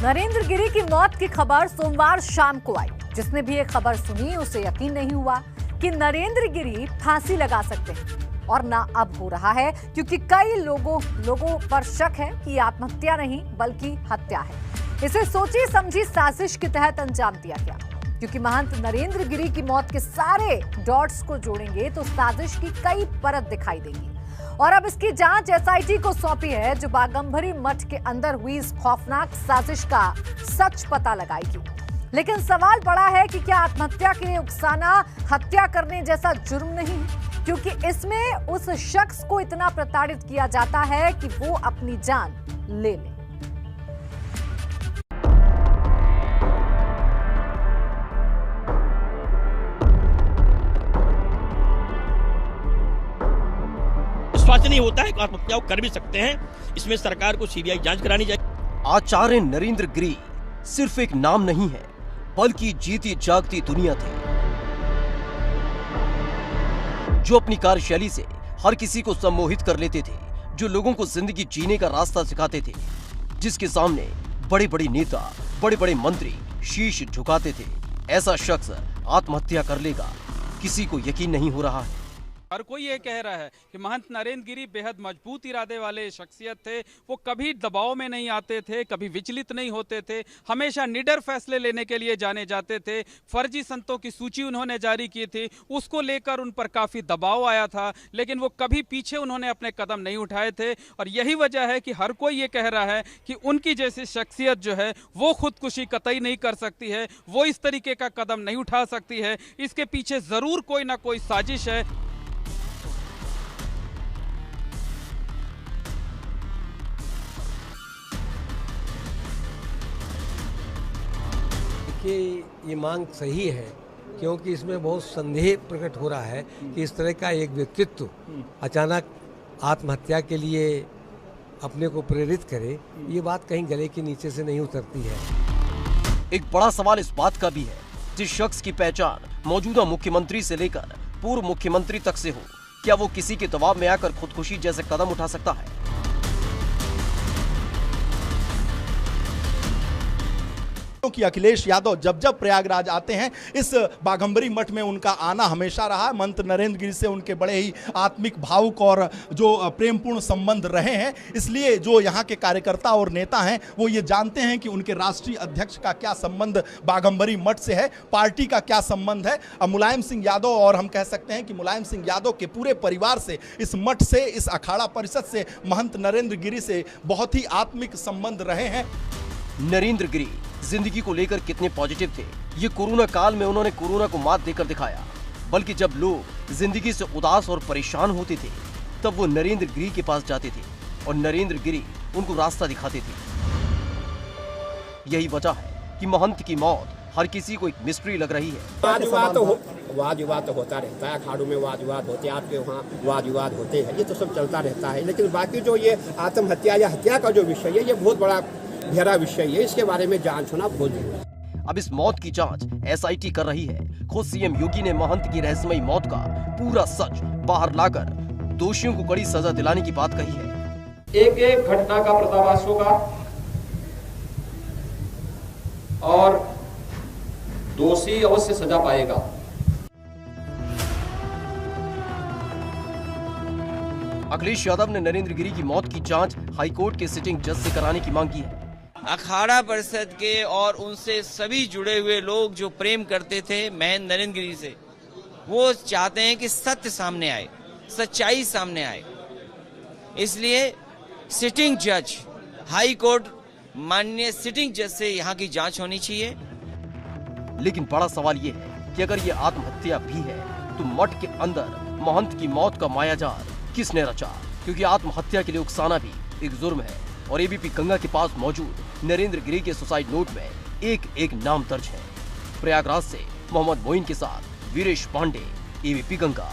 नरेंद्र गिरी की मौत की खबर सोमवार शाम को आई। जिसने भी ये खबर सुनी उसे यकीन नहीं हुआ कि नरेंद्र गिरी फांसी लगा सकते हैं, और ना अब हो रहा है, क्योंकि कई लोगों पर शक है कि आत्महत्या नहीं बल्कि हत्या है। इसे सोची समझी साजिश के तहत अंजाम दिया गया, क्योंकि महंत नरेंद्र गिरी की मौत के सारे डॉट्स को जोड़ेंगे तो साजिश की कई परत दिखाई देगी। और अब इसकी जांच एसआईटी को सौंपी है, जो बागंबरी मठ के अंदर हुई इस खौफनाक साजिश का सच पता लगाएगी। लेकिन सवाल बड़ा है कि क्या आत्महत्या के लिए उकसाना हत्या करने जैसा जुर्म नहीं है, क्योंकि इसमें उस शख्स को इतना प्रताड़ित किया जाता है कि वो अपनी जान ले ले। विश्वास नहीं होता है कि आत्महत्या कर भी सकते हैं। इसमें सरकार को सीबीआई जांच करानी चाहिए। आचार्य नरेंद्र गिरी सिर्फ एक नाम नहीं है, बल्कि जीती जागती दुनिया थे, जो अपनी कार्यशैली से हर किसी को सम्मोहित कर लेते थे, जो लोगों को जिंदगी जीने का रास्ता सिखाते थे, जिसके सामने बड़े बड़े नेता, बड़े बड़े मंत्री शीश झुकाते थे। ऐसा शख्स आत्महत्या कर लेगा, किसी को यकीन नहीं हो रहा है। हर कोई ये कह रहा है कि महंत नरेंद्र गिरी बेहद मजबूत इरादे वाले शख्सियत थे। वो कभी दबाव में नहीं आते थे, कभी विचलित नहीं होते थे, हमेशा निडर फैसले लेने के लिए जाने जाते थे। फर्जी संतों की सूची उन्होंने जारी की थी, उसको लेकर उन पर काफ़ी दबाव आया था, लेकिन वो कभी पीछे उन्होंने अपने कदम नहीं उठाए थे। और यही वजह है कि हर कोई ये कह रहा है कि उनकी जैसी शख्सियत जो है वो खुदकुशी कतई नहीं कर सकती है, वो इस तरीके का कदम नहीं उठा सकती है। इसके पीछे ज़रूर कोई ना कोई साजिश है। कि ये मांग सही है, क्योंकि इसमें बहुत संदेह प्रकट हो रहा है कि इस तरह का एक व्यक्तित्व अचानक आत्महत्या के लिए अपने को प्रेरित करे, ये बात कहीं गले के नीचे से नहीं उतरती है। एक बड़ा सवाल इस बात का भी है, जिस शख्स की पहचान मौजूदा मुख्यमंत्री से लेकर पूर्व मुख्यमंत्री तक से हो, क्या वो किसी के दबाव में आकर खुदकुशी जैसे कदम उठा सकता है? कि अखिलेश यादव जब जब प्रयागराज आते हैं, इस बागंबरी मठ में उनका आना हमेशा रहा है। महंत नरेंद्र गिरी से उनके बड़े ही आत्मिक, भावुक और जो प्रेमपूर्ण संबंध रहे हैं। इसलिए जो यहाँ के कार्यकर्ता और नेता हैं वो ये जानते हैं कि उनके राष्ट्रीय अध्यक्ष का क्या संबंध बागंबरी मठ से है, पार्टी का क्या संबंध है। मुलायम सिंह यादव, और हम कह सकते हैं कि मुलायम सिंह यादव के पूरे परिवार से, इस मठ से, इस अखाड़ा परिषद से, महंत नरेंद्र गिरी से बहुत ही आत्मिक संबंध रहे हैं। नरेंद्र गिरी जिंदगी को लेकर कितने पॉजिटिव थे, ये कोरोना काल में उन्होंने कोरोना को मात देकर दिखाया। बल्कि जब लोग जिंदगी से उदास और परेशान होते थे, तब वो नरेंद्र गिरी के पास जाते थे और नरेंद्र गिरी उनको रास्ता दिखाते थे। यही वजह है कि महंत की मौत हर किसी को एक मिस्ट्री लग रही है। वाद विवाद तो होता रहता है, अखाड़ों में वाद विवाद होते हैं, आपके वहाँ वाद विवाद होते हैं, ये तो सब चलता रहता है। लेकिन बाकी जो ये आत्महत्या या हत्या का जो विषय है, ये बहुत बड़ा गहरा विषय है। इसके बारे में जांच होना बहुत जरूरी है। अब इस मौत की जांच एसआईटी कर रही है। खुद सीएम योगी ने महंत की रहस्यमयी मौत का पूरा सच बाहर लाकर दोषियों को कड़ी सजा दिलाने की बात कही है। एक एक घटना का पर्दाफाश होगा और दोषी अवश्य सजा पाएगा। अखिलेश यादव ने नरेंद्र गिरी की मौत की जांच हाईकोर्ट के सिटिंग जज से कराने की मांग की है। अखाड़ा परिषद के और उनसे सभी जुड़े हुए लोग जो प्रेम करते थे महंत नरेंद्र गिरी से, वो चाहते हैं कि सत्य सामने आए, सच्चाई सामने आए। इसलिए सिटिंग जज, हाई कोर्ट माननीय सिटिंग जज से यहाँ की जांच होनी चाहिए। लेकिन बड़ा सवाल ये है कि अगर ये आत्महत्या भी है, तो मठ के अंदर महंत की मौत का मायाजाल किसने रचा? क्योंकि आत्महत्या के लिए उकसाना भी एक जुर्म है, और एबीपी गंगा के पास मौजूद नरेंद्र गिरी के सुसाइड नोट में एक एक नाम दर्ज है। प्रयागराज से मोहम्मद मोइन के साथ वीरेश पांडे, एबीपी गंगा।